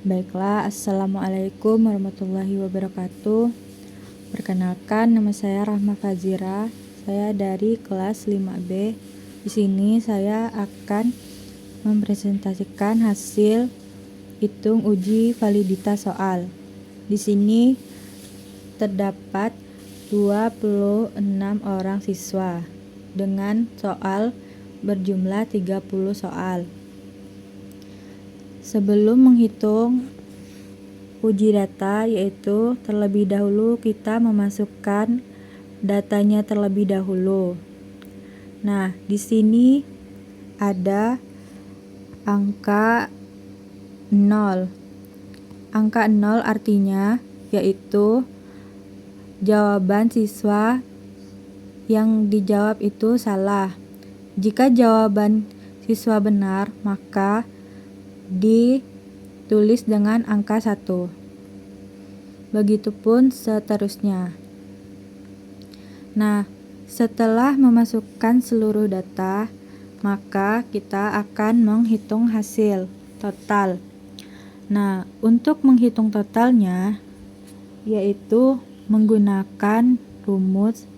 Baiklah, Assalamualaikum warahmatullahi wabarakatuh. Perkenalkan, nama saya Rahma Fazira. Saya dari kelas 5B. Di sini saya akan mempresentasikan hasil hitung uji validitas soal. Di sini terdapat 26 orang siswa dengan soal berjumlah 30 soal. Sebelum menghitung uji data, yaitu terlebih dahulu kita memasukkan datanya terlebih dahulu. Nah, di sini ada angka 0. Angka 0 artinya yaitu jawaban siswa yang dijawab itu salah. Jika jawaban siswa benar, maka ditulis dengan angka 1. Begitupun seterusnya. Nah, setelah memasukkan seluruh data, maka kita akan menghitung hasil total. Nah, untuk menghitung totalnya yaitu menggunakan rumus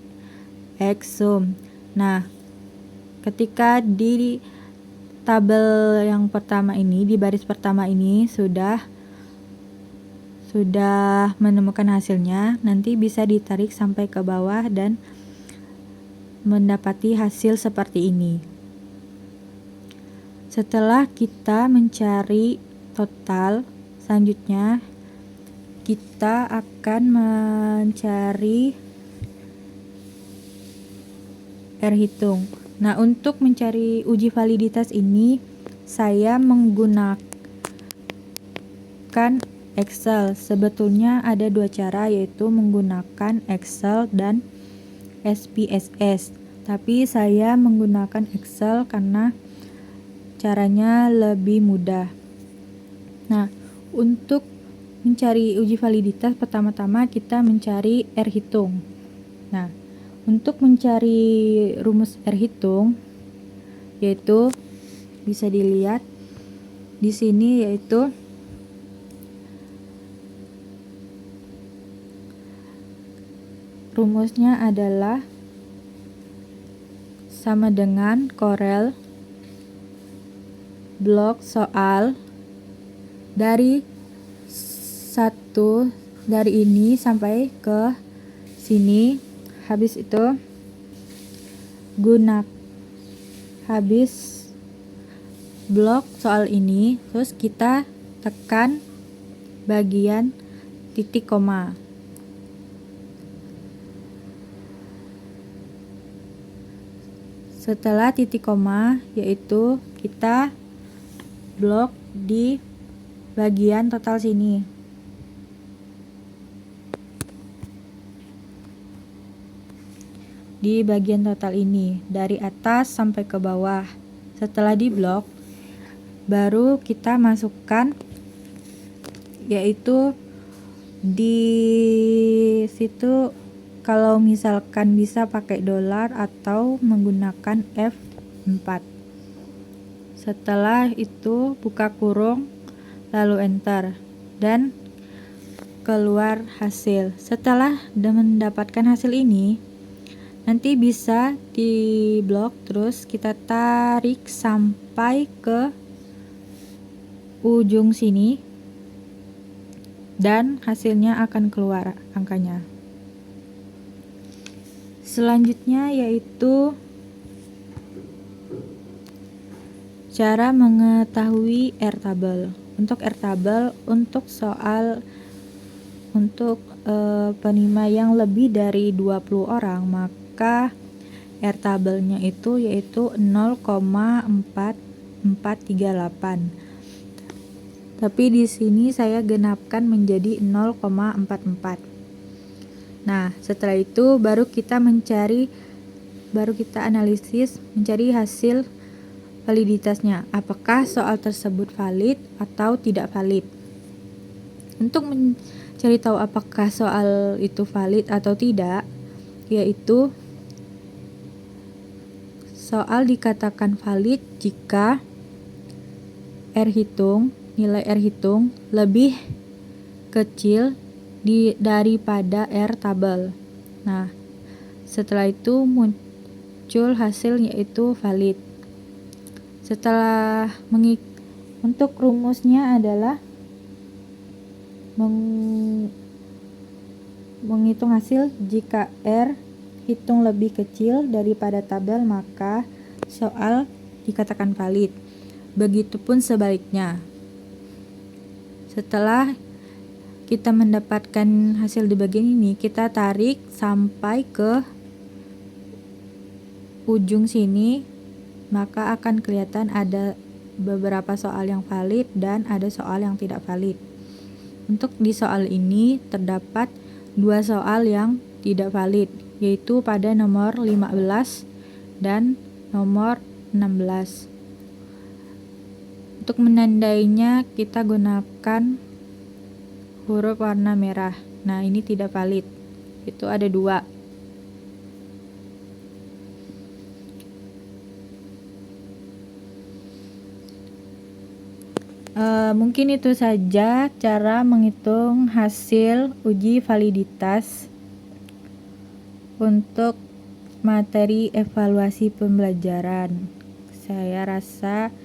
X-sum. Nah, ketika di tabel yang pertama ini, di baris pertama ini sudah menemukan hasilnya, nanti bisa ditarik sampai ke bawah dan mendapati hasil seperti ini. Setelah kita mencari total, selanjutnya kita akan mencari R hitung. Nah, untuk mencari uji validitas ini saya menggunakan Excel. Sebetulnya ada dua cara, yaitu menggunakan Excel dan SPSS. Tapi saya menggunakan Excel karena caranya lebih mudah. Nah, untuk mencari uji validitas pertama-tama kita mencari R hitung. Nah, untuk mencari rumus R hitung yaitu bisa dilihat di sini, yaitu rumusnya adalah sama dengan Corel blok soal dari ini sampai ke sini. Habis itu habis blok soal ini, terus kita tekan bagian titik koma. Setelah titik koma, yaitu kita blok di bagian total sini. Di bagian total ini, dari atas sampai ke bawah. Setelah di blok, baru kita masukkan, yaitu di situ kalau misalkan bisa pakai dolar atau menggunakan F4. Setelah itu buka kurung, lalu enter, dan keluar hasil. Setelah mendapatkan hasil ini, nanti bisa di blok, terus kita tarik sampai ke ujung sini dan hasilnya akan keluar angkanya. Selanjutnya yaitu cara mengetahui R tabel. Untuk R tabel, untuk soal penerima yang lebih dari 20 orang, maka R tabelnya itu yaitu 0,4438. Tapi di sini saya genapkan menjadi 0,44. Nah, setelah itu baru kita analisis, mencari hasil validitasnya. Apakah soal tersebut valid atau tidak valid? Untuk mencari tahu apakah soal itu valid atau tidak, yaitu soal dikatakan valid jika R hitung nilai R hitung lebih kecil daripada R tabel. Nah, setelah itu muncul hasil yaitu valid. Setelah untuk rumusnya adalah menghitung hasil jika R hitung lebih kecil daripada tabel, maka soal dikatakan valid. Begitupun sebaliknya. Setelah kita mendapatkan hasil di bagian ini, kita tarik sampai ke ujung sini, maka akan kelihatan ada beberapa soal yang valid dan ada soal yang tidak valid. Untuk di soal ini terdapat 2 soal yang tidak valid, yaitu pada nomor 15 dan nomor 16. Untuk menandainya kita gunakan huruf warna merah. Nah, ini tidak valid. Itu ada 2. Mungkin itu saja cara menghitung hasil uji validitas untuk materi evaluasi pembelajaran. Saya rasa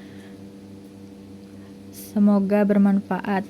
semoga bermanfaat.